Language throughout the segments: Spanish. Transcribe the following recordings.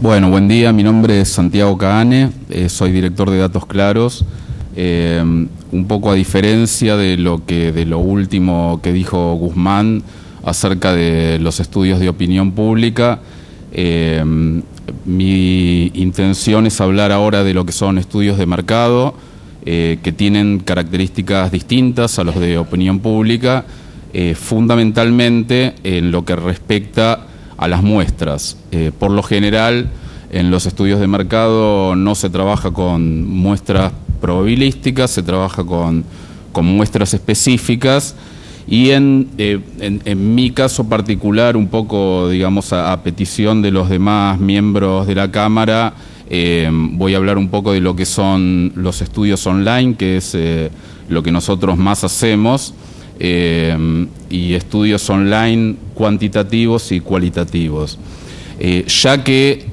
Bueno, buen día, mi nombre es Santiago Kahane, soy director de Datos Claros. Un poco a diferencia de lo último que dijo Guzmán acerca de los estudios de opinión pública, mi intención es hablar ahora de lo que son estudios de mercado, que tienen características distintas a los de opinión pública, fundamentalmente en lo que respecta a las muestras. Por lo general, en los estudios de mercado no se trabaja con muestras probabilísticas, se trabaja con muestras específicas, y en mi caso particular, un poco, digamos, a petición de los demás miembros de la Cámara, voy a hablar un poco de lo que son los estudios online, que es lo que nosotros más hacemos, y estudios online cuantitativos y cualitativos. Ya que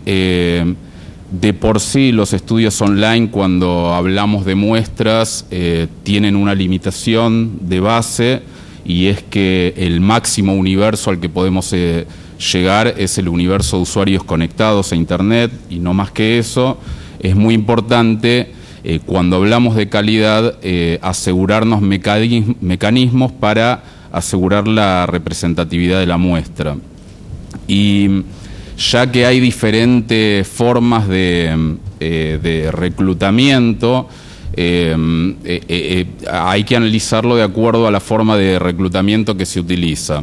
de por sí los estudios online, cuando hablamos de muestras, tienen una limitación de base, y es que el máximo universo al que podemos llegar es el universo de usuarios conectados a Internet, y no más que eso. Es muy importante, cuando hablamos de calidad, asegurarnos mecanismos para asegurar la representatividad de la muestra. Y ya que hay diferentes formas de reclutamiento, hay que analizarlo de acuerdo a la forma de reclutamiento que se utiliza.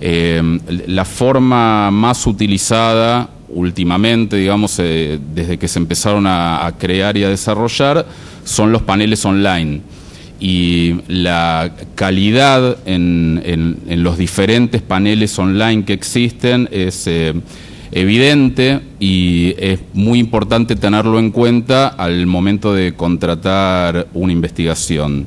La forma más utilizada últimamente, digamos, desde que se empezaron a crear y a desarrollar, son los paneles online. Y la calidad en los diferentes paneles online que existen es evidente, y es muy importante tenerlo en cuenta al momento de contratar una investigación.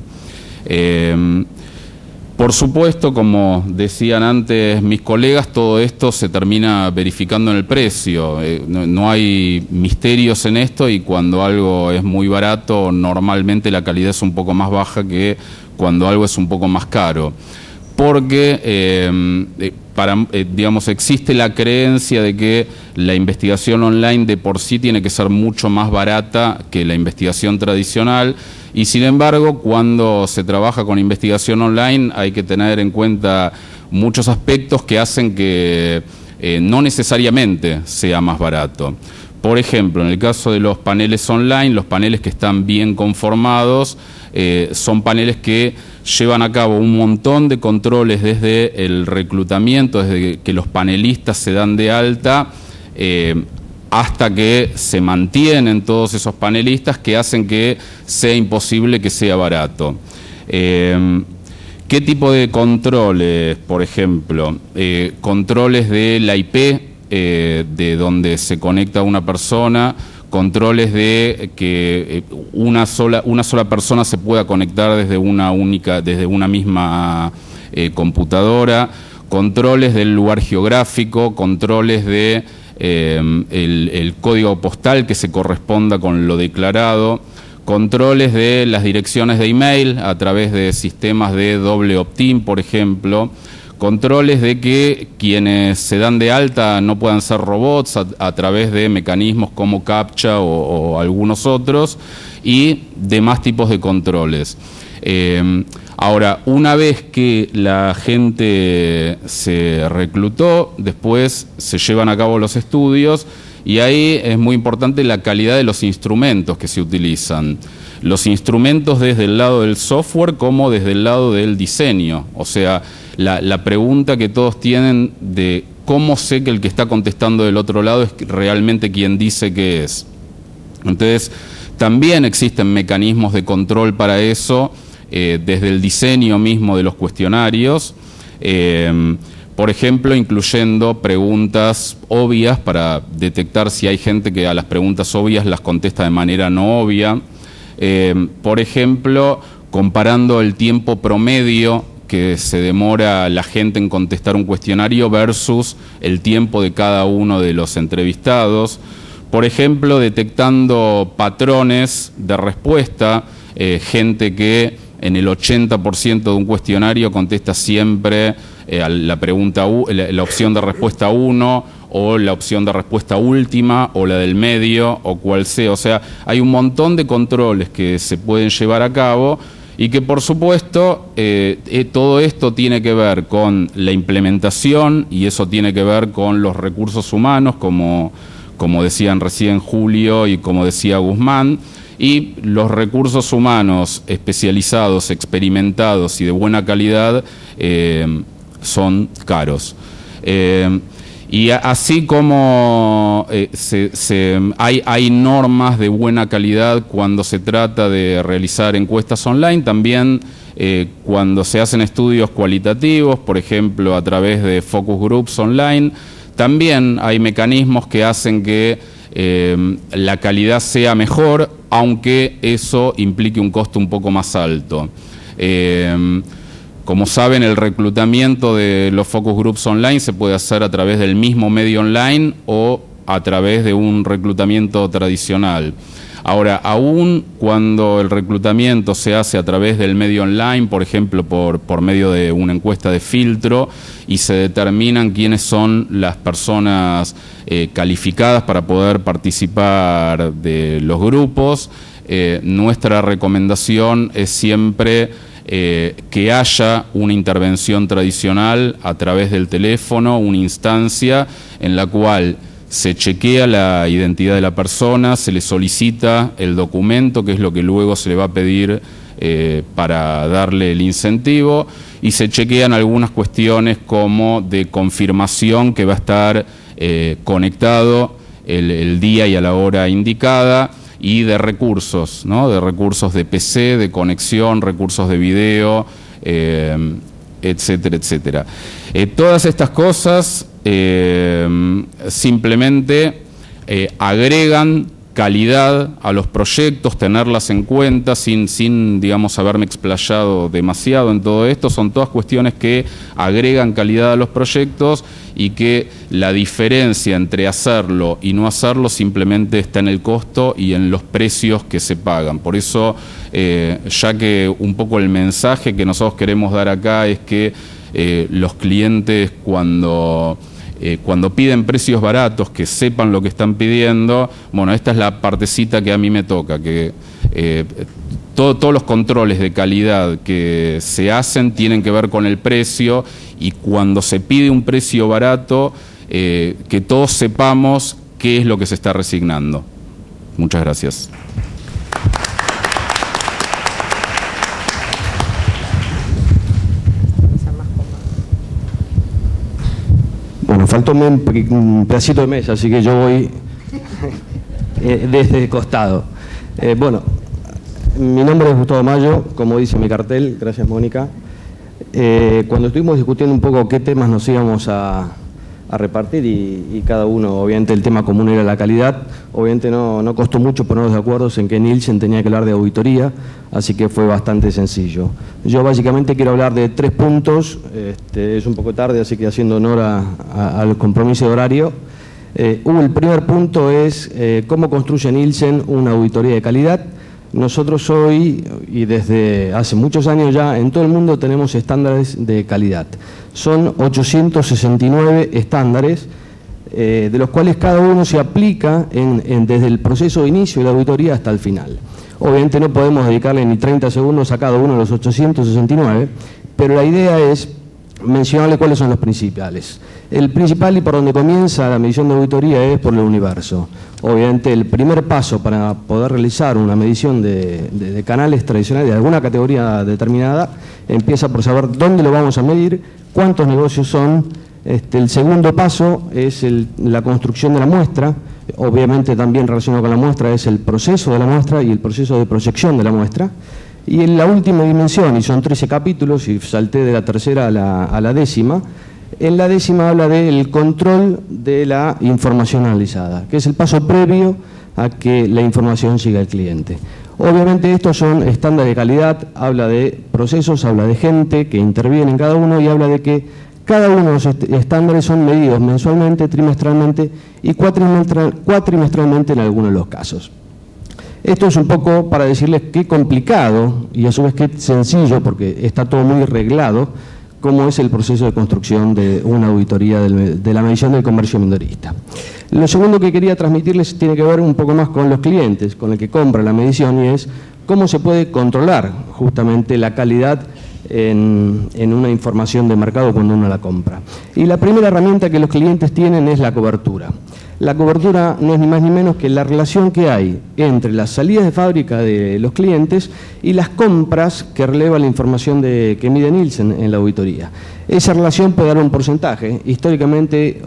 Por supuesto, como decían antes mis colegas, todo esto se termina verificando en el precio. No hay misterios en esto, y cuando algo es muy barato, normalmente la calidad es un poco más baja que cuando algo es un poco más caro. Porque, digamos, existe la creencia de que la investigación online de por sí tiene que ser mucho más barata que la investigación tradicional, y sin embargo, cuando se trabaja con investigación online hay que tener en cuenta muchos aspectos que hacen que no necesariamente sea más barato. Por ejemplo, en el caso de los paneles online, los paneles que están bien conformados son paneles que llevan a cabo un montón de controles desde el reclutamiento, desde que los panelistas se dan de alta, hasta que se mantienen todos esos panelistas, que hacen que sea imposible que sea barato. ¿Qué tipo de controles? Por ejemplo, controles de la IP de donde se conecta una persona, controles de que una sola persona se pueda conectar desde una misma computadora, controles del lugar geográfico, controles de el código postal que se corresponda con lo declarado, controles de las direcciones de email a través de sistemas de doble opt-in, por ejemplo, controles de que quienes se dan de alta no puedan ser robots a través de mecanismos como CAPTCHA o algunos otros, y demás tipos de controles. Ahora, una vez que la gente se reclutó, después se llevan a cabo los estudios, y ahí es muy importante la calidad de los instrumentos que se utilizan. Los instrumentos desde el lado del software como desde el lado del diseño. O sea, la pregunta que todos tienen de cómo sé que el que está contestando del otro lado es realmente quien dice que es. Entonces, también existen mecanismos de control para eso, desde el diseño mismo de los cuestionarios, por ejemplo, incluyendo preguntas obvias para detectar si hay gente que a las preguntas obvias las contesta de manera no obvia. Por ejemplo, comparando el tiempo promedio que se demora la gente en contestar un cuestionario versus el tiempo de cada uno de los entrevistados. Por ejemplo, detectando patrones de respuesta, gente que en el 80% de un cuestionario contesta siempre la opción de respuesta 1, o la opción de respuesta última, o la del medio, o cual sea. O sea, hay un montón de controles que se pueden llevar a cabo y que, por supuesto, todo esto tiene que ver con la implementación y eso tiene que ver con los recursos humanos, como decían recién Julio y como decía Guzmán, y los recursos humanos especializados, experimentados y de buena calidad son caros. Y así como hay normas de buena calidad cuando se trata de realizar encuestas online, también cuando se hacen estudios cualitativos, por ejemplo a través de focus groups online, también hay mecanismos que hacen que la calidad sea mejor, aunque eso implique un costo un poco más alto. Como saben, el reclutamiento de los focus groups online se puede hacer a través del mismo medio online o a través de un reclutamiento tradicional. Ahora, aún cuando el reclutamiento se hace a través del medio online, por ejemplo, por medio de una encuesta de filtro, y se determinan quiénes son las personas calificadas para poder participar de los grupos, nuestra recomendación es siempre que haya una intervención tradicional a través del teléfono, una instancia en la cual se chequea la identidad de la persona, se le solicita el documento, que es lo que luego se le va a pedir para darle el incentivo, y se chequean algunas cuestiones como de confirmación que va a estar conectado el día y a la hora indicada, y de recursos, ¿no? De recursos de PC, de conexión, recursos de video, etcétera, etcétera. Todas estas cosas simplemente agregan calidad a los proyectos, tenerlas en cuenta sin digamos, haberme explayado demasiado en todo esto. Son todas cuestiones que agregan calidad a los proyectos y que la diferencia entre hacerlo y no hacerlo simplemente está en el costo y en los precios que se pagan. Por eso, ya que un poco el mensaje que nosotros queremos dar acá es que los clientes cuando piden precios baratos, que sepan lo que están pidiendo. Bueno, esta es la partecita que a mí me toca, que todos los controles de calidad que se hacen tienen que ver con el precio, y cuando se pide un precio barato, que todos sepamos qué es lo que se está resignando. Muchas gracias. Bueno, faltó un pedacito de mesa, así que yo voy desde el costado. Bueno, mi nombre es Gustavo Mayo, como dice mi cartel, gracias Mónica. Cuando estuvimos discutiendo un poco qué temas nos íbamos a repartir y cada uno, obviamente el tema común era la calidad, obviamente no costó mucho ponernos de acuerdo en que Nielsen tenía que hablar de auditoría, así que fue bastante sencillo. Yo básicamente quiero hablar de 3 puntos, es un poco tarde, así que haciendo honor al compromiso de horario. El primer punto es cómo construye Nielsen una auditoría de calidad. Nosotros hoy, y desde hace muchos años ya, en todo el mundo tenemos estándares de calidad. Son 869 estándares, de los cuales cada uno se aplica desde el proceso de inicio de la auditoría hasta el final. Obviamente no podemos dedicarle ni 30 segundos a cada uno de los 869, pero la idea es mencionarle cuáles son los principales. El principal y por donde comienza la medición de auditoría es por el universo. Obviamente el primer paso para poder realizar una medición de canales tradicionales de alguna categoría determinada empieza por saber dónde lo vamos a medir, cuántos negocios son. El segundo paso es la construcción de la muestra. Obviamente también relacionado con la muestra es el proceso de la muestra y el proceso de proyección de la muestra. Y en la última dimensión, y son 13 capítulos, y salté de la tercera a la décima, en la décima habla del control de la información analizada, que es el paso previo a que la información llegue al cliente. Obviamente estos son estándares de calidad, habla de procesos, habla de gente que interviene en cada uno y habla de que cada uno de los estándares son medidos mensualmente, trimestralmente y cuatrimestralmente en algunos de los casos. Esto es un poco para decirles qué complicado y a su vez qué sencillo, porque está todo muy reglado, cómo es el proceso de construcción de una auditoría de la medición del comercio minorista. Lo segundo que quería transmitirles tiene que ver un poco más con los clientes, con el que compra la medición, y es cómo se puede controlar justamente la calidad en una información de mercado cuando uno la compra. Y la primera herramienta que los clientes tienen es la cobertura. La cobertura no es ni más ni menos que la relación que hay entre las salidas de fábrica de los clientes y las compras que releva la información que mide Nielsen en la auditoría. Esa relación puede dar un porcentaje, históricamente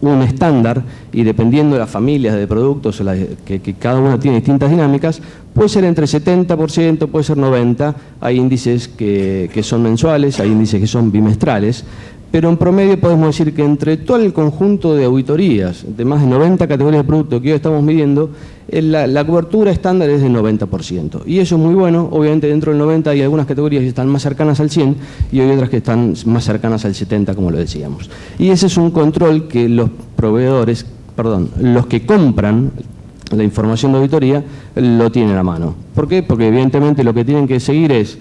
un estándar, y dependiendo de las familias de productos que cada una tiene distintas dinámicas, puede ser entre 70%, puede ser 90%, hay índices que son mensuales, hay índices que son bimestrales, pero en promedio podemos decir que entre todo el conjunto de auditorías, de más de 90 categorías de productos que hoy estamos midiendo, la cobertura estándar es del 90%. Y eso es muy bueno. Obviamente dentro del 90 hay algunas categorías que están más cercanas al 100 y hay otras que están más cercanas al 70, como lo decíamos. Y ese es un control que los proveedores, los que compran la información de auditoría, lo tienen a mano. ¿Por qué? Porque evidentemente lo que tienen que seguir es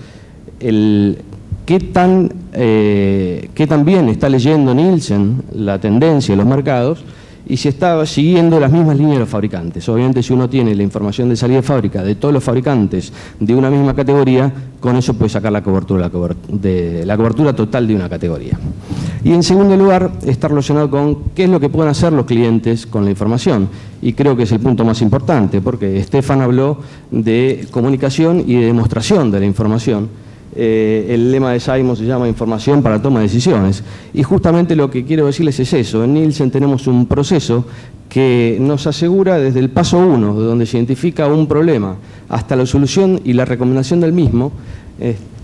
qué tan bien está leyendo Nielsen la tendencia de los mercados y si está siguiendo las mismas líneas de los fabricantes. Obviamente, si uno tiene la información de salida de fábrica de todos los fabricantes de una misma categoría, con eso puede sacar la cobertura total de una categoría. Y en segundo lugar, está relacionado con qué es lo que pueden hacer los clientes con la información. Y creo que es el punto más importante, porque Stefan habló de comunicación y de demostración de la información. El lema de Simon se llama información para toma de decisiones, y justamente lo que quiero decirles es eso. En Nielsen tenemos un proceso que nos asegura desde el paso 1, donde se identifica un problema, hasta la solución y la recomendación del mismo,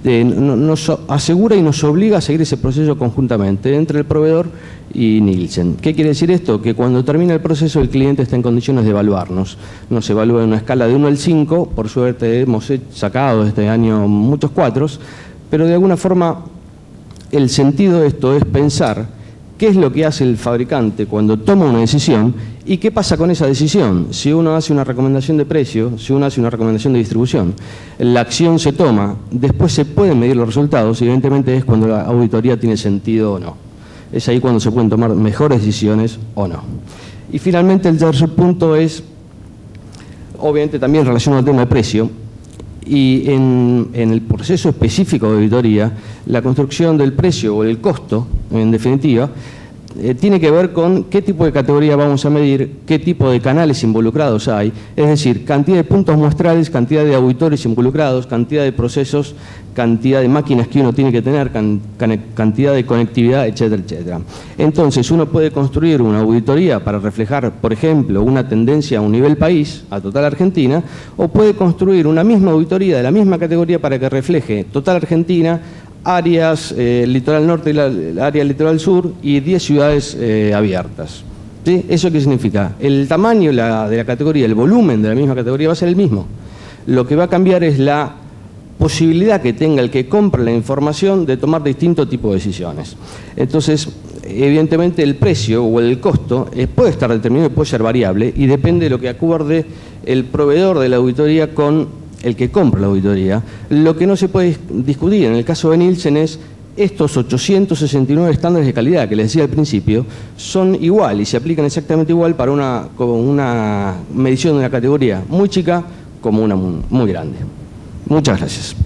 nos asegura y nos obliga a seguir ese proceso conjuntamente entre el proveedor y Nielsen. ¿Qué quiere decir esto? Que cuando termina el proceso el cliente está en condiciones de evaluarnos. Nos evalúa en una escala de 1 al 5, por suerte hemos sacado este año muchos 4, pero de alguna forma el sentido de esto es pensar qué es lo que hace el fabricante cuando toma una decisión y qué pasa con esa decisión. Si uno hace una recomendación de precio, si uno hace una recomendación de distribución, la acción se toma, después se pueden medir los resultados, y evidentemente es cuando la auditoría tiene sentido o no. Es ahí cuando se pueden tomar mejores decisiones o no. Y finalmente el tercer punto es, obviamente también relacionado al tema de precio, y en el proceso específico de auditoría, la construcción del precio o el costo, en definitiva, tiene que ver con qué tipo de categoría vamos a medir, qué tipo de canales involucrados hay, es decir, cantidad de puntos muestrales, cantidad de auditores involucrados, cantidad de procesos, cantidad de máquinas que uno tiene que tener, cantidad de conectividad, etcétera, etcétera. Entonces, uno puede construir una auditoría para reflejar, por ejemplo, una tendencia a un nivel país, a total Argentina, o puede construir una misma auditoría de la misma categoría para que refleje total Argentina, áreas, litoral norte y la área litoral sur, y 10 ciudades abiertas. ¿Sí? ¿Eso qué significa? El tamaño de la categoría, el volumen de la misma categoría va a ser el mismo. Lo que va a cambiar es la posibilidad que tenga el que compra la información de tomar distinto tipo de decisiones. Entonces, evidentemente el precio o el costo puede estar determinado y puede ser variable, y depende de lo que acuerde el proveedor de la auditoría con el que compra la auditoría. Lo que no se puede discutir en el caso de Nielsen es estos 869 estándares de calidad que les decía al principio son igual y se aplican exactamente igual para una medición de una categoría muy chica como una muy grande. Muchas gracias.